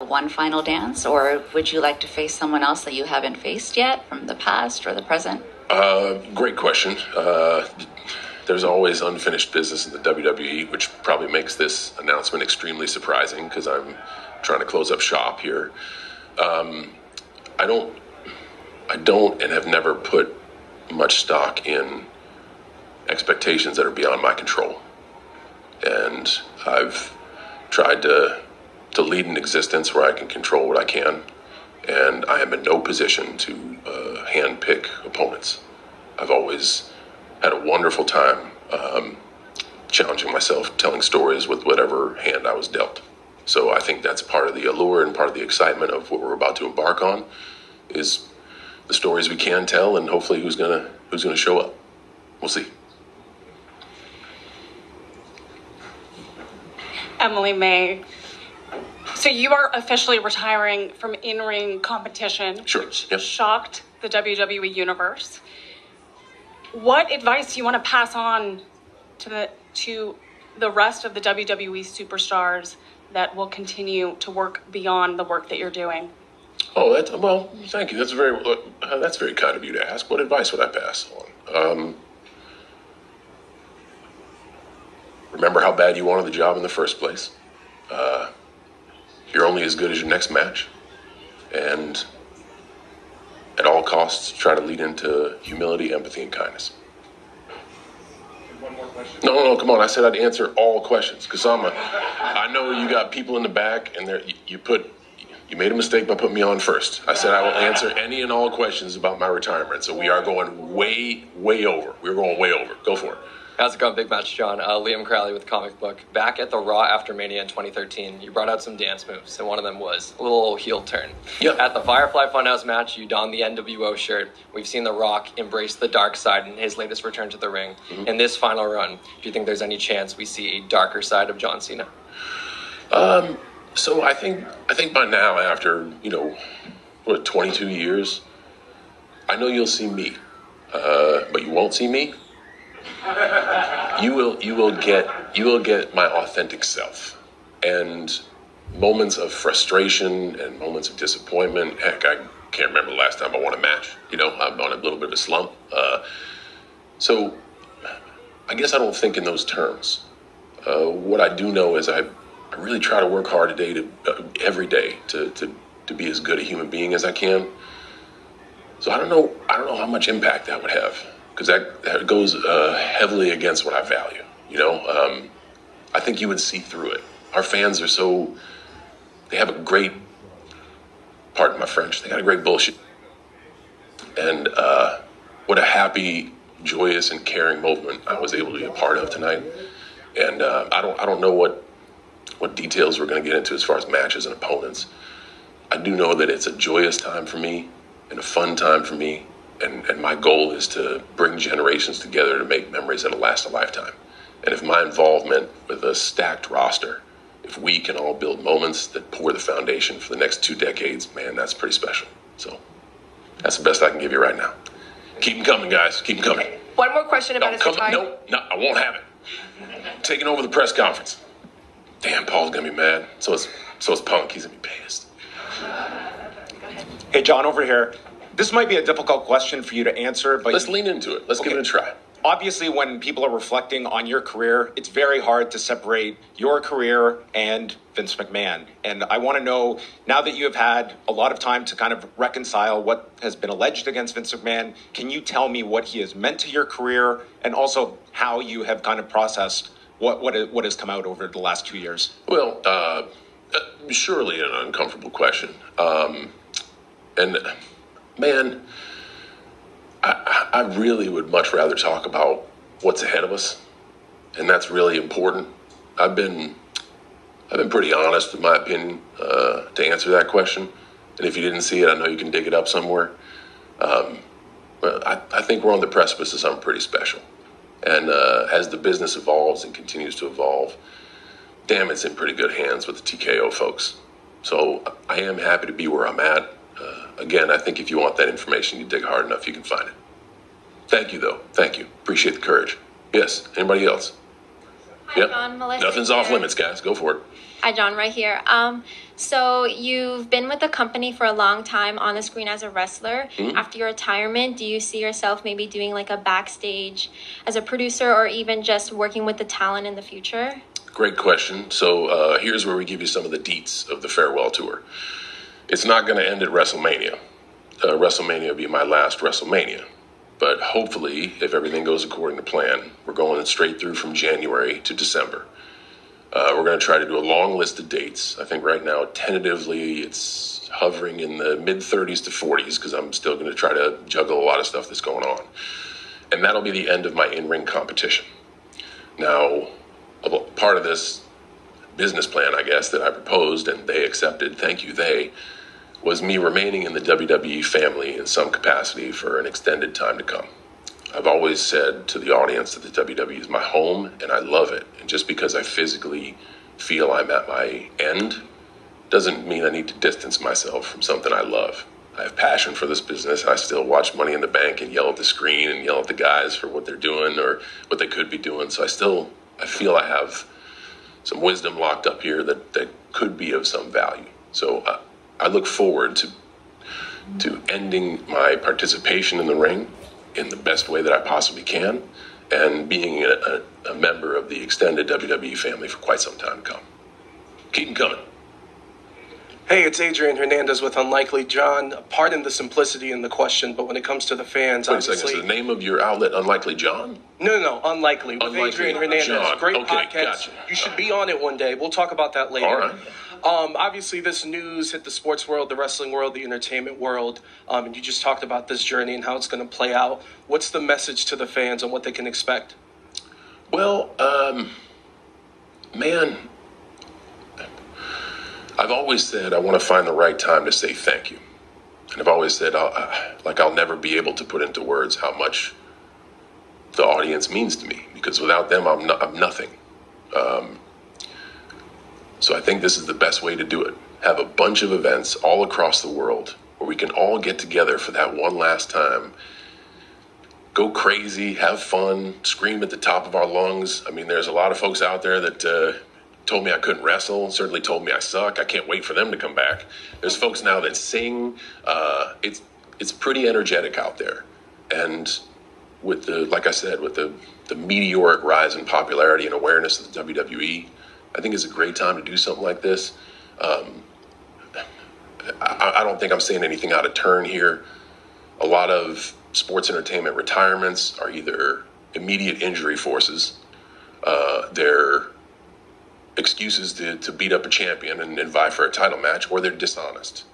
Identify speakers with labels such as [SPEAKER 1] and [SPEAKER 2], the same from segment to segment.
[SPEAKER 1] one final dance, or would you like to face someone else that you haven't faced yet from the past or the present?
[SPEAKER 2] Great question. There's always unfinished business in the WWE, which probably makes this announcement extremely surprising because I'm trying to close up shop here. I don't and have never put much stock in expectations that are beyond my control. And I've tried to lead an existence where I can control what I can. And I am in no position to handpick opponents. I've always had a wonderful time challenging myself, telling stories with whatever hand I was dealt. So I think that's part of the allure and part of the excitement of what we're about to embark on is the stories we can tell, and hopefully who's gonna show up. We'll see.
[SPEAKER 3] Emily May. So you are officially retiring from in-ring competition,
[SPEAKER 2] Sure.
[SPEAKER 3] which
[SPEAKER 2] Yep.
[SPEAKER 3] shocked the WWE universe. What advice do you want to pass on to the rest of the WWE superstars that will continue to work beyond the work that you're doing?
[SPEAKER 2] Oh, well, thank you. That's very kind of you to ask. What advice would I pass on? Remember how bad you wanted the job in the first place. You're only as good as your next match. And at all costs, try to lead into humility, empathy, and kindness.
[SPEAKER 4] One more question.
[SPEAKER 2] No, come on. I said I'd answer all questions. Kasama, I know you got people in the back, and you made a mistake by putting me on first. I said I will answer any and all questions about my retirement. So we are going way, way over. We're going way over. Go for it.
[SPEAKER 5] How's it going, Big Match John? Liam Crowley with Comic Book. Back at the Raw After Mania in 2013, you brought out some dance moves, and one of them was a little heel turn.
[SPEAKER 2] Yep.
[SPEAKER 5] At the Firefly Funhouse match, you donned the NWO shirt. We've seen The Rock embrace the dark side in his latest return to the ring. Mm-hmm. In this final run, do you think there's any chance we see a darker side of John Cena?
[SPEAKER 2] So I think by now, after 22 years, I know you'll see me, but you won't see me. You will get my authentic self, and moments of frustration and moments of disappointment. Heck, I can't remember the last time I won a match. I'm on a little bit of a slump. So I guess I don't think in those terms. What I do know is I really try to work hard every day to be as good a human being as I can. So I don't know how much impact that would have, because that goes heavily against what I value. I think you would see through it. Our fans they have a great, pardon my French, they got a great bullshit. And what a happy, joyous, and caring moment I was able to be a part of tonight. And I don't know what details we're going to get into as far as matches and opponents. I do know that it's a joyous time for me and a fun time for me. And my goal is to bring generations together to make memories that'll last a lifetime. And if my involvement with a stacked roster, if we can all build moments that pour the foundation for the next 2 decades, man, that's pretty special. So that's the best I can give you right now. Keep them coming, guys. Keep them coming.
[SPEAKER 6] One more question about his retirement.
[SPEAKER 2] No, I won't have it. Taking over the press conference. Damn, Paul's gonna be mad. So is Punk. He's gonna be pissed.
[SPEAKER 4] Hey, John, over here. This might be a difficult question for you to answer, but
[SPEAKER 2] let's lean into it. Let's give it a try.
[SPEAKER 4] Obviously, when people are reflecting on your career, it's very hard to separate your career and Vince McMahon. And I want to know, now that you have had a lot of time to kind of reconcile what has been alleged against Vince McMahon, can you tell me what he has meant to your career, and also how you have kind of processed what has come out over the last 2 years?
[SPEAKER 2] Well, surely an uncomfortable question. Man, I really would much rather talk about what's ahead of us, and that's really important. I've been pretty honest, in my opinion, to answer that question. And if you didn't see it, I know you can dig it up somewhere. But I think we're on the precipice of something pretty special. And as the business evolves and continues to evolve, damn, it's in pretty good hands with the TKO folks. So I am happy to be where I'm at. Again, I think if you want that information, you dig hard enough, you can find it. Thank you, though. Thank you. Appreciate the courage. Yes. Anybody else?
[SPEAKER 7] Hi, John. Melissa
[SPEAKER 2] Nothing's
[SPEAKER 7] here.
[SPEAKER 2] off limits, guys. Go for it.
[SPEAKER 7] Hi, John. Right here. So you've been with the company for a long time on the screen as a wrestler. After your retirement, do you see yourself maybe doing like a backstage as a producer or even just working with the talent in the future?
[SPEAKER 2] Great question. So here's where we give you some of the deets of the farewell tour. It's not going to end at WrestleMania. WrestleMania will be my last WrestleMania. But hopefully, if everything goes according to plan, we're going straight through from January to December. We're going to try to do a long list of dates. I think right now, tentatively, it's hovering in the mid-30s to 40s because I'm still going to try to juggle a lot of stuff that's going on. And that'll be the end of my in-ring competition. Now, part of this business plan, I guess, that I proposed and they accepted, thank you, they, was me remaining in the WWE family in some capacity for an extended time to come. I've always said to the audience that the WWE is my home, and I love it. And just because I physically feel I'm at my end doesn't mean I need to distance myself from something I love. I have passion for this business. I still watch Money in the Bank and yell at the screen and yell at the guys for what they're doing or what they could be doing. So I feel I have some wisdom locked up here that could be of some value. So I look forward to ending my participation in the ring in the best way that I possibly can, and being a member of the extended WWE family for quite some time to come. Keep them coming.
[SPEAKER 8] Hey, it's Adrian Hernandez with Unlikely John. Pardon the simplicity in the question, but when it comes to the fans,
[SPEAKER 2] Wait a second, is the name of your outlet Unlikely John?
[SPEAKER 8] No, Unlikely. With Adrian Hernandez.
[SPEAKER 2] John.
[SPEAKER 8] Great
[SPEAKER 2] Okay,
[SPEAKER 8] podcast.
[SPEAKER 2] gotcha.
[SPEAKER 8] You should be on it one day. We'll talk about that later.
[SPEAKER 2] All right.
[SPEAKER 8] Obviously, this news hit the sports world, the wrestling world, the entertainment world, and you just talked about this journey and how it's going to play out. What's the message to the fans on what they can expect?
[SPEAKER 2] Well, man, I've always said I want to find the right time to say thank you. And I've always said I'll never be able to put into words how much the audience means to me, because without them, I'm nothing. So I think this is the best way to do it. Have a bunch of events all across the world where we can all get together for that one last time. Go crazy, have fun, scream at the top of our lungs. I mean, there's a lot of folks out there that told me I couldn't wrestle, certainly told me I suck. I can't wait for them to come back. There's folks now that sing. It's pretty energetic out there. And with the meteoric rise in popularity and awareness of the WWE, I think it's a great time to do something like this. I don't think I'm saying anything out of turn here. A lot of sports entertainment retirements are either immediate injury forces, they're excuses to beat up a champion and vie for a title match, or they're dishonest.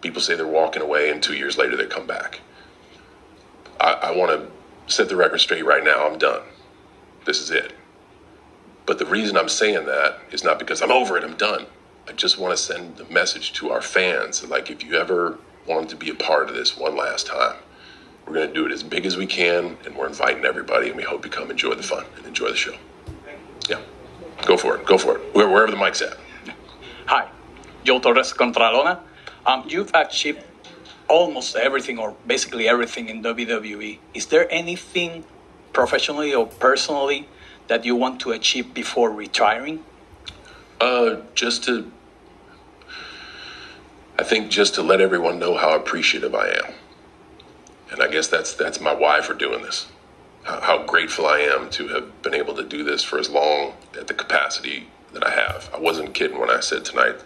[SPEAKER 2] People say they're walking away and 2 years later they come back. I want to set the record straight right now. I'm done. This is it. But the reason I'm saying that is not because I'm over it, I'm done. I just want to send the message to our fans that, like, if you ever wanted to be a part of this one last time, we're going to do it as big as we can, and we're inviting everybody, and we hope you come enjoy the fun and enjoy the show. Yeah, go for it. Wherever the mic's at.
[SPEAKER 9] Hi, Joe Torres Contralona. You've achieved almost everything, or basically everything, in WWE. Is there anything professionally or personally that you want to achieve before retiring?
[SPEAKER 2] Just to let everyone know how appreciative I am. And I guess that's my why for doing this. How grateful I am to have been able to do this for as long at the capacity that I have. I wasn't kidding when I said tonight